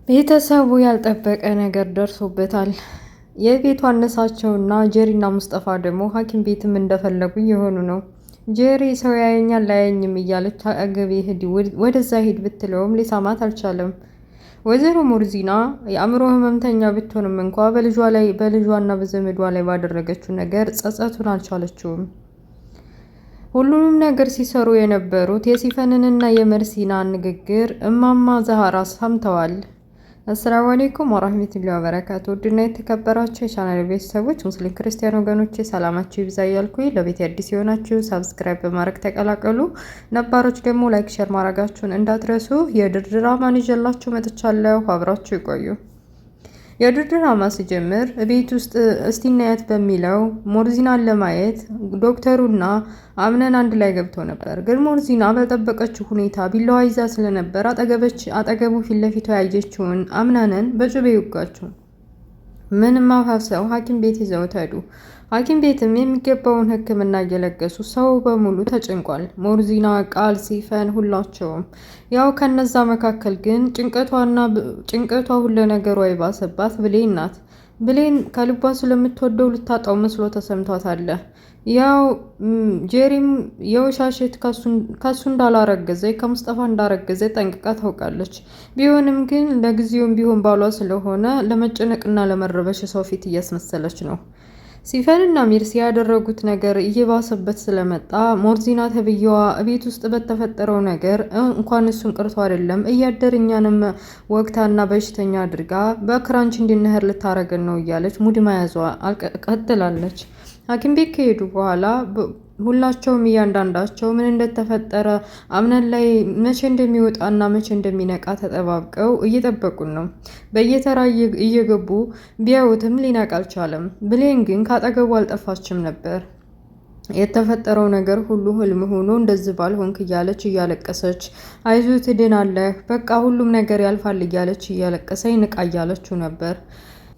ቤተሰቡ ያልጠበቀ ነገር ደርሶበታል። የቤቱ አነሳቸውና ጄሪና ሙስጠፋ ደግሞ ሐኪም ቤትም እንደፈለጉ የሆኑ ነው። ጄሪ ሰው ያየኛል ላያየኝም እያለች አገቤ ሂድ ወደዛ ሂድ ብትለውም ሊሰማት አልቻለም። ወይዘሮ ሙርዚና የአእምሮ ህመምተኛ ብትሆንም እንኳ በልጇና በዘመዷ ላይ ባደረገችው ነገር ጸጸቱን አልቻለችውም። ሁሉንም ነገር ሲሰሩ የነበሩት የሲፈንንና የመርሲና ንግግር እማማ ዛህራ ሰምተዋል። አሰላሙ አለይኩም ወራህመቱላሂ ወበረካቱ። ውድና የተከበራችሁ የቻናል ቤተሰቦች ሙስሊም ክርስቲያን ወገኖቼ ሰላማችሁ ይብዛ እያልኩኝ ለቤት አዲስ የሆናችሁ ሰብስክራይብ በማድረግ ተቀላቀሉ። ነባሮች ደግሞ ላይክ ሼር ማድረጋችሁን እንዳትረሱ። የድርድር ድራማን ይዤላችሁ መጥቻለሁ። አብራችሁ ይቆዩ። የድርድር ድራማ ሲጀምር ቤት ውስጥ እስቲናያት በሚለው ሞርዚናን ለማየት ዶክተሩና አምነን አንድ ላይ ገብተው ነበር። ግን ሞርዚና ባልጠበቀችው ሁኔታ ቢላዋ ይዛ ስለነበር አጠገቡ ፊት ለፊቷ ያየችውን አምናንን በጩቤ ይወጋችው። ምንም አፋፍሰው ሐኪም ቤት ይዘውት ሄዱ። ሐኪም ቤትም የሚገባውን ሕክምና እየለገሱ ሰው በሙሉ ተጨንቋል። ሞርዚና፣ ቃል፣ ሲፈን ሁላቸውም። ያው ከነዛ መካከል ግን ጭንቀቷ ሁሉ ነገሯ የባሰባት ብሌን ናት። ብሌን ከልቧ ስለምትወደው ልታጣው መስሎ ተሰምቷታል። ያው ጄሪም የውሻሽት ከሱ እንዳላረገዘ ከሙስጠፋ እንዳረገዘ ጠንቅቃ ታውቃለች። ቢሆንም ግን ለጊዜውም ቢሆን ባሏ ስለሆነ ለመጨነቅና ለመረበሽ ሰው ፊት እያስመሰለች ነው። ሲፈንና ሚርሲ ያደረጉት ነገር እየባሰበት ስለመጣ ሞርዚና ተብዬዋ ቤት ውስጥ በተፈጠረው ነገር እንኳን እሱን ቅርቶ አይደለም እያደርኛንም ወቅታና በሽተኛ አድርጋ በክራንች እንድንሄድ ልታረገን ነው እያለች ሙድ መያዟ ቀጥላለች። ሐኪም ቤት ከሄዱ በኋላ ሁላቸውም እያንዳንዳቸው ምን እንደተፈጠረ አምነን ላይ መቼ እንደሚወጣና መቼ እንደሚነቃ ተጠባብቀው እየጠበቁን ነው። በየተራ እየገቡ ቢያዩትም ሊነቃ አልቻለም። ብሌን ግን ካጠገቡ አልጠፋችም ነበር። የተፈጠረው ነገር ሁሉ ህልም ሆኖ እንደዚህ ባልሆንክ እያለች እያለቀሰች አይዞህ ትድናለህ፣ በቃ ሁሉም ነገር ያልፋል እያለች እያለቀሰ ይንቃ እያለችው ነበር።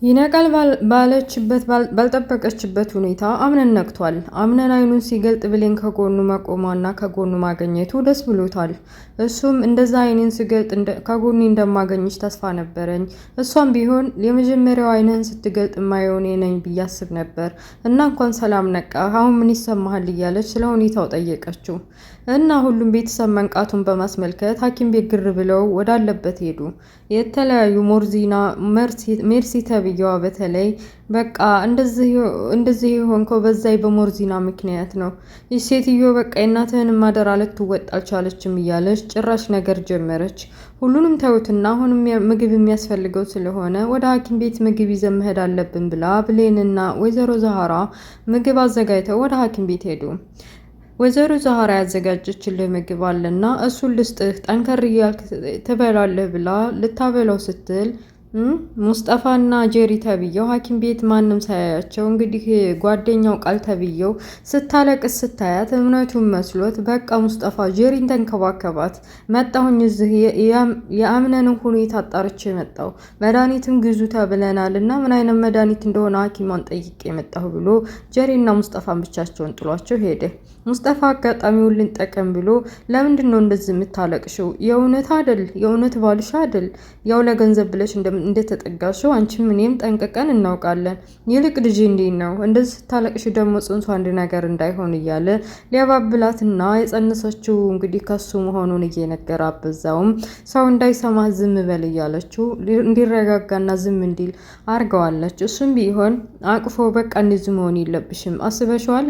ይነቃል ባለችበት ባልጠበቀችበት ሁኔታ አምነን ነቅቷል። አምነን አይኑን ሲገልጥ ብሌን ከጎኑ መቆሟና ከጎኑ ማገኘቱ ደስ ብሎታል። እሱም እንደዛ አይኔን ሲገልጥ ከጎኑ እንደማገኝሽ ተስፋ ነበረኝ፣ እሷም ቢሆን የመጀመሪያው አይንህን ስትገልጥ ማየውን ነኝ ብዬ አስብ ነበር እና እንኳን ሰላም ነቃ፣ አሁን ምን ይሰማሃል እያለች ስለ ሁኔታው ጠየቀችው። እና ሁሉም ቤተሰብ መንቃቱን በማስመልከት ሐኪም ቤት ግር ብለው ወዳለበት ሄዱ። የተለያዩ ሞርዚና፣ ሜርሲ ተብዬዋ በተለይ በቃ እንደዚህ የሆንከው በዛይ በሞርዚና ምክንያት ነው። ይህ ሴትዮ በቃ የእናትህን ማደራ ልትወጣ አልቻለችም እያለች ጭራሽ ነገር ጀመረች። ሁሉንም ተውትና አሁንም ምግብ የሚያስፈልገው ስለሆነ ወደ ሐኪም ቤት ምግብ ይዘን መሄድ አለብን ብላ ብሌንና ወይዘሮ ዛህራ ምግብ አዘጋጅተው ወደ ሐኪም ቤት ሄዱ። ወይዘሮ ዛህራ ያዘጋጀችልህ ምግብ አለና እሱን ልስጥህ ጠንከር እያልክ ትበላለህ ብላ ልታበላው ስትል ሙስጠፋና ጄሪ ተብዬው ሐኪም ቤት ማንም ሳያያቸው እንግዲህ ጓደኛው ቃል ተብዬው ስታለቅስ ስታያት እምነቱን መስሎት በቃ ሙስጠፋ ጄሪን ተንከባከባት፣ መጣሁኝ እዚህ የአምነንን ሁኔታ አጣርቼ መጣሁ፣ መድኃኒትም ግዙ ተብለናል እና ምን አይነት መድኃኒት እንደሆነ ሐኪሟን ጠይቄ መጣሁ ብሎ ጄሪና ሙስጠፋን ብቻቸውን ጥሏቸው ሄደ። ሙስጠፋ አጋጣሚውን ልንጠቀም ብሎ ለምንድን ነው እንደዚህ የምታለቅሽው? የእውነት አይደል? የእውነት ባልሽ አይደል? ያው ለገንዘብ ብለሽ እንደተጠጋሽው አንቺም እኔም ጠንቅቀን እናውቃለን። ይልቅ ልጅ እንዴት ነው እንደዚህ ስታለቅሽ ደግሞ ጽንሱ አንድ ነገር እንዳይሆን እያለ ሊያባብላትና የጸነሰችው እንግዲህ ከሱ መሆኑን እየነገረ አበዛውም ሰው እንዳይሰማ ዝም በል እያለችው እንዲረጋጋና ዝም እንዲል አርገዋለች። እሱም ቢሆን አቅፎ በቃ እንደዚህ መሆን የለብሽም አስበሽዋል?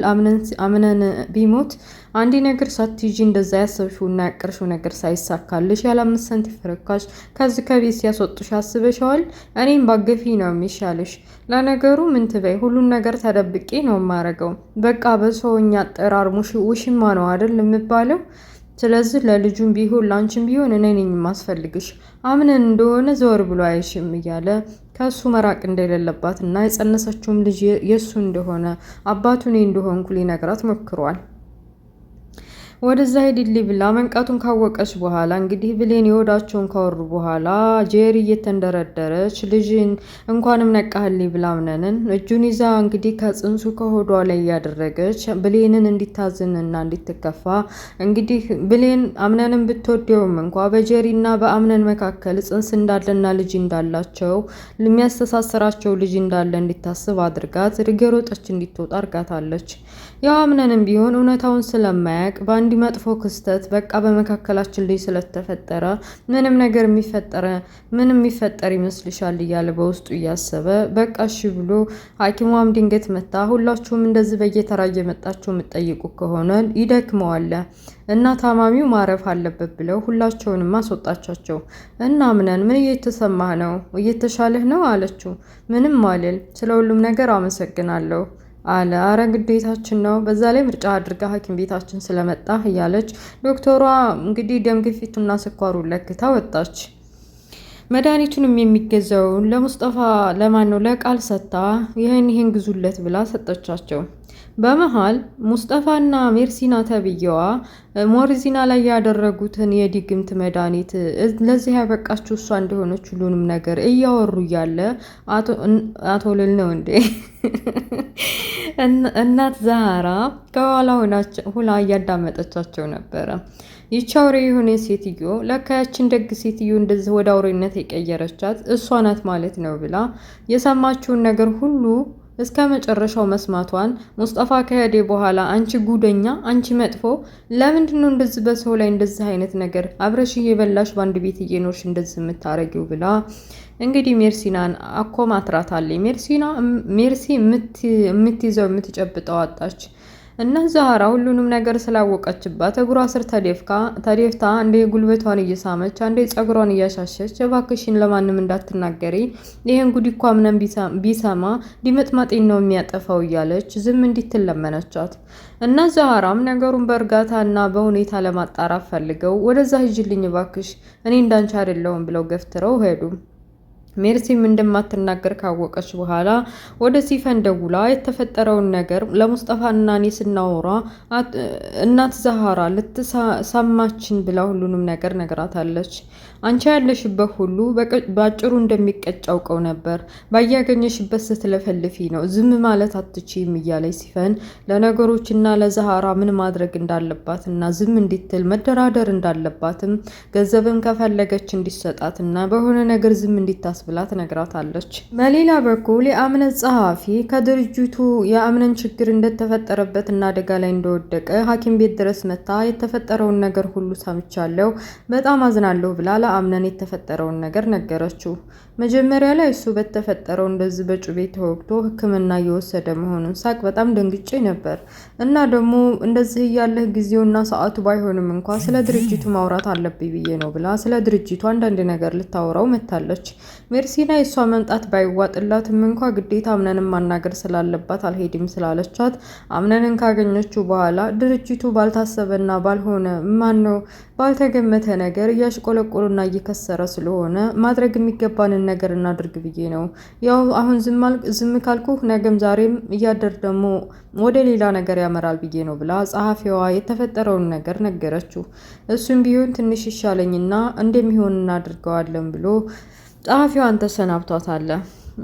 አምነን ቢሞት አንዲ ነገር ሳትይጂ እንደዛ ያሰብሽውና ያቀርሽው ነገር ሳይሳካልሽ ያለ 5 ሳንቲም ፍርካሽ ከዚህ ከቤት ሲያስወጡሽ አስበሽዋል? እኔም ባገፊ ነው የሚሻልሽ። ለነገሩ ምን ትበይ፣ ሁሉን ነገር ተደብቄ ነው የማረገው። በቃ በሰውኛ አጠራር ውሽማ ነው አይደል የሚባለው። ስለዚህ ለልጁም ቢሆን ላንቺም ቢሆን እኔ ነኝ የማስፈልግሽ። አምነን እንደሆነ ዘወር ብሎ አይሽም እያለ ከሱ መራቅ እንደሌለባት እና የጸነሰችውም ልጅ የሱ እንደሆነ አባቱ እኔ እንደሆንኩ ሊነግራት ሞክሯል። ወደዛ ሄድልኝ ብላ መንቃቱን ካወቀች በኋላ እንግዲህ ብሌን የወዳቸውን ካወሩ በኋላ ጄሪ እየተንደረደረች ልጅን እንኳንም ነቃህልኝ ብላ አምነንን እጁን ይዛ እንግዲህ ከጽንሱ ከሆዷ ላይ እያደረገች ብሌንን እንዲታዝንና እንዲትከፋ እንግዲህ ብሌን አምነንን ብትወደውም እንኳ በጄሪና በአምነን መካከል ጽንስ እንዳለና ልጅ እንዳላቸው የሚያስተሳስራቸው ልጅ እንዳለ እንዲታስብ አድርጋት ርገሮጠች እንዲትወጣ አርጋታለች። ያው አምነንም ቢሆን እውነታውን ስለማያውቅ በአንድ መጥፎ ክስተት በቃ በመካከላችን ልጅ ስለተፈጠረ ምንም የሚፈጠር ይመስልሻል እያለ በውስጡ እያሰበ በቃ እሺ ብሎ ሐኪሟም ድንገት መታ ሁላችሁም እንደዚህ በየተራ እየመጣችሁ የምትጠይቁ ከሆነ ይደክመዋል እና ታማሚው ማረፍ አለበት ብለው ሁላቸውንም አስወጣቻቸው። እና አምነን ምን እየተሰማህ ነው? እየተሻለህ ነው አለችው። ምንም አልል፣ ስለ ሁሉም ነገር አመሰግናለሁ አለ። አረ ግዴታችን ነው፣ በዛ ላይ ምርጫ አድርጋ ሐኪም ቤታችን ስለመጣህ እያለች ዶክተሯ እንግዲህ ደም ግፊቱና ስኳሩን ለክታ ወጣች። መድኃኒቱንም የሚገዛውን ለሙስጠፋ ለማን ነው ለቃል ሰጥታ ይህን ግዙለት ብላ ሰጠቻቸው። በመሃል ሙስጠፋና ሜርሲና ተብዬዋ ሞርዚና ላይ ያደረጉትን የድግምት መድኃኒት ለዚህ ያበቃችሁ እሷ እንደሆነች ሁሉንም ነገር እያወሩ እያለ አቶ ልል ነው እንዴ እናት ዛህራ ከኋላ ሁላ እያዳመጠቻቸው ነበረ። ይቺ አውሬ የሆነ ሴትዮ ለካ ያችን ደግ ሴትዮ እንደዚህ ወደ አውሬነት የቀየረቻት እሷ ናት ማለት ነው ብላ የሰማችውን ነገር ሁሉ እስከ መጨረሻው መስማቷን ሙስጠፋ ከሄደ በኋላ አንቺ ጉደኛ፣ አንቺ መጥፎ፣ ለምንድን ነው እንደዚህ በሰው ላይ እንደዚህ አይነት ነገር አብረሽ እየበላሽ በአንድ ቤት እየኖርሽ እንደዚህ የምታረጊው ብላ እንግዲህ ሜርሲናን አኮማትራታለች። ሜርሲ የምትይዘው የምትጨብጠው አጣች። እና ዛህራ ሁሉንም ነገር ስላወቀችባት እግሯ ስር ተደፍታ አንዴ ጉልበቷን እየሳመች አንዴ ጸጉሯን እያሻሸች እባክሽን ለማንም እንዳትናገሪ ይሄን ጉድ እኮ ምንም ቢሰማ ዲመጥማጤን ነው የሚያጠፋው እያለች ዝም እንድትል ለመነቻት። እና ዛህራም ነገሩን በእርጋታ እና በሁኔታ ለማጣራት ፈልገው ወደዛ ሂጂልኝ እባክሽ እኔ እንዳንቺ አይደለሁም ብለው ገፍትረው ሄዱ። ሜርሲም እንደማትናገር ካወቀች በኋላ ወደ ሲፈን ደውላ የተፈጠረውን ነገር ለሙስጠፋና እኔ ስናወራ እናት ዛህራ ልትሰማችን ብላ ሁሉንም ነገር ነግራታለች። አንቺ ያለሽበት ሁሉ ባጭሩ እንደሚቀጭ አውቀው ነበር። ባያገኘሽበት ስትለፈልፊ ነው፣ ዝም ማለት አትችይም እያለች ሲፈን ለነገሮችና ለዛህራ ምን ማድረግ እንዳለባትና ዝም እንድትል መደራደር እንዳለባትም ገንዘብም ከፈለገች እንዲሰጣትና በሆነ ነገር ዝም እንዲታስ ብላ ትነግራታለች። በሌላ በኩል የአምነት ጸሐፊ ከድርጅቱ የአምነን ችግር እንደተፈጠረበት እና አደጋ ላይ እንደወደቀ ሐኪም ቤት ድረስ መታ የተፈጠረውን ነገር ሁሉ ሰምቻለሁ፣ በጣም አዝናለሁ ብላ ለአምነን የተፈጠረውን ነገር ነገረችው። መጀመሪያ ላይ እሱ በተፈጠረው እንደዚህ በጩቤ ተወግቶ ሕክምና እየወሰደ መሆኑን ሳቅ በጣም ደንግጬ ነበር እና ደግሞ እንደዚህ እያለህ ጊዜውና ሰዓቱ ባይሆንም እንኳ ስለ ድርጅቱ ማውራት አለብኝ ብዬ ነው ብላ ስለ ድርጅቱ አንዳንድ ነገር ልታወራው መታለች። ሜርሲና የሷ መምጣት ባይዋጥላትም እንኳ ግዴታ አምነንን ማናገር ስላለባት አልሄድም ስላለቻት አምነንን ካገኘችው በኋላ ድርጅቱ ባልታሰበና ባልተገመተ ነገር እያሽቆለቆሉና እየከሰረ ስለሆነ ማድረግ የሚገባንን ነገር እናድርግ ብዬ ነው። ያው አሁን ዝም ካልኩህ ነገም ዛሬም እያደር ደግሞ ወደ ሌላ ነገር ያመራል ብዬ ነው ብላ ጸሐፊዋ የተፈጠረውን ነገር ነገረችው። እሱም ቢሆን ትንሽ ይሻለኝና እንደሚሆን እናድርገዋለን ብሎ ጸሐፊዋን ተሰናብቷታል።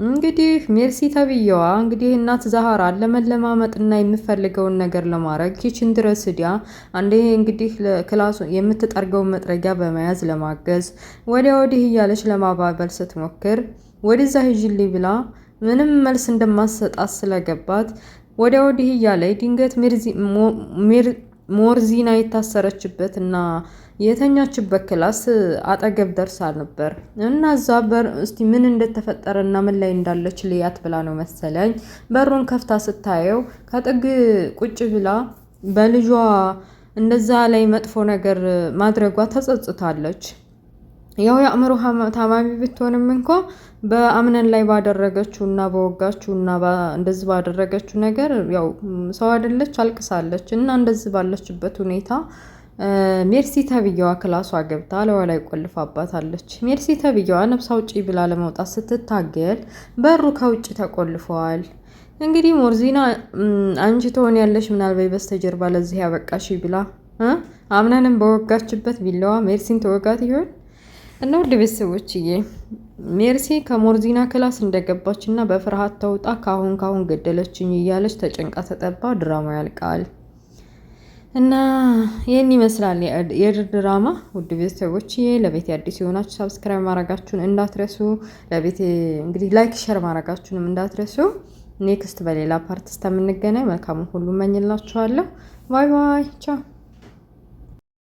እንግዲህ ሜርሲ ተብዬዋ እንግዲህ እናት ዛህራን ለመለማመጥና የምፈልገውን ነገር ለማድረግ ኪችን ድረስ ሂዳ አንዴ እንግዲህ ክላሱ የምትጠርገውን መጥረጊያ በመያዝ ለማገዝ ወዲያ ወዲህ እያለች ለማባበል ስትሞክር ወደዛ ሂጂልኝ ብላ ምንም መልስ እንደማትሰጣት ስለገባት ወዲያ ወዲህ እያለች ድንገት ሞርዚና የታሰረችበት እና የተኛችበት ክላስ አጠገብ ደርሳ ነበር እና እዛ በር እስቲ ምን እንደተፈጠረ እና ምን ላይ እንዳለች ልያት ብላ ነው መሰለኝ በሩን ከፍታ ስታየው ከጥግ ቁጭ ብላ በልጇ እንደዛ ላይ መጥፎ ነገር ማድረጓ ተጸጽታለች። ያው የአእምሮ ታማሚ ብትሆንም እንኳ በአምነን ላይ ባደረገችውና በወጋችውና እንደዚህ ባደረገችው ነገር ያው ሰው አይደለች፣ አልቅሳለች እና እንደዚህ ባለችበት ሁኔታ ሜርሲ ተብዬዋ ክላሷ ገብታ ለወላይ ቆልፋባታለች። ሜርሲ ተብዬዋ ነፍስ አውጪ ብላ ለመውጣት ስትታገል በሩ ከውጭ ተቆልፈዋል። እንግዲህ ሞርዚና አንቺ ትሆን ያለሽ ምናልባት በስተጀርባ ለዚህ ያበቃሽ ብላ አምናንም በወጋችበት ቢላዋ ሜርሲን ተወጋት ይሆን? እና ውድ ቤተሰቦችዬ ሜርሲ ከሞርዚና ክላስ እንደገባች እና በፍርሃት ተውጣ ካሁን ገደለችኝ እያለች ተጨንቃ ተጠባ ድራማ ያልቃል። እና ይህን ይመስላል የድር ድራማ። ውድ ቤተሰቦችዬ ለቤት አዲስ የሆናችሁ ሰብስክራይብ ማድረጋችሁን እንዳትረሱ። ለቤት እንግዲህ ላይክ ሸር ማድረጋችሁንም እንዳትረሱ። ኔክስት በሌላ ፓርት እስከምንገናኝ መልካሙን ሁሉ እመኝላችኋለሁ። ባይ ባይ ቻው።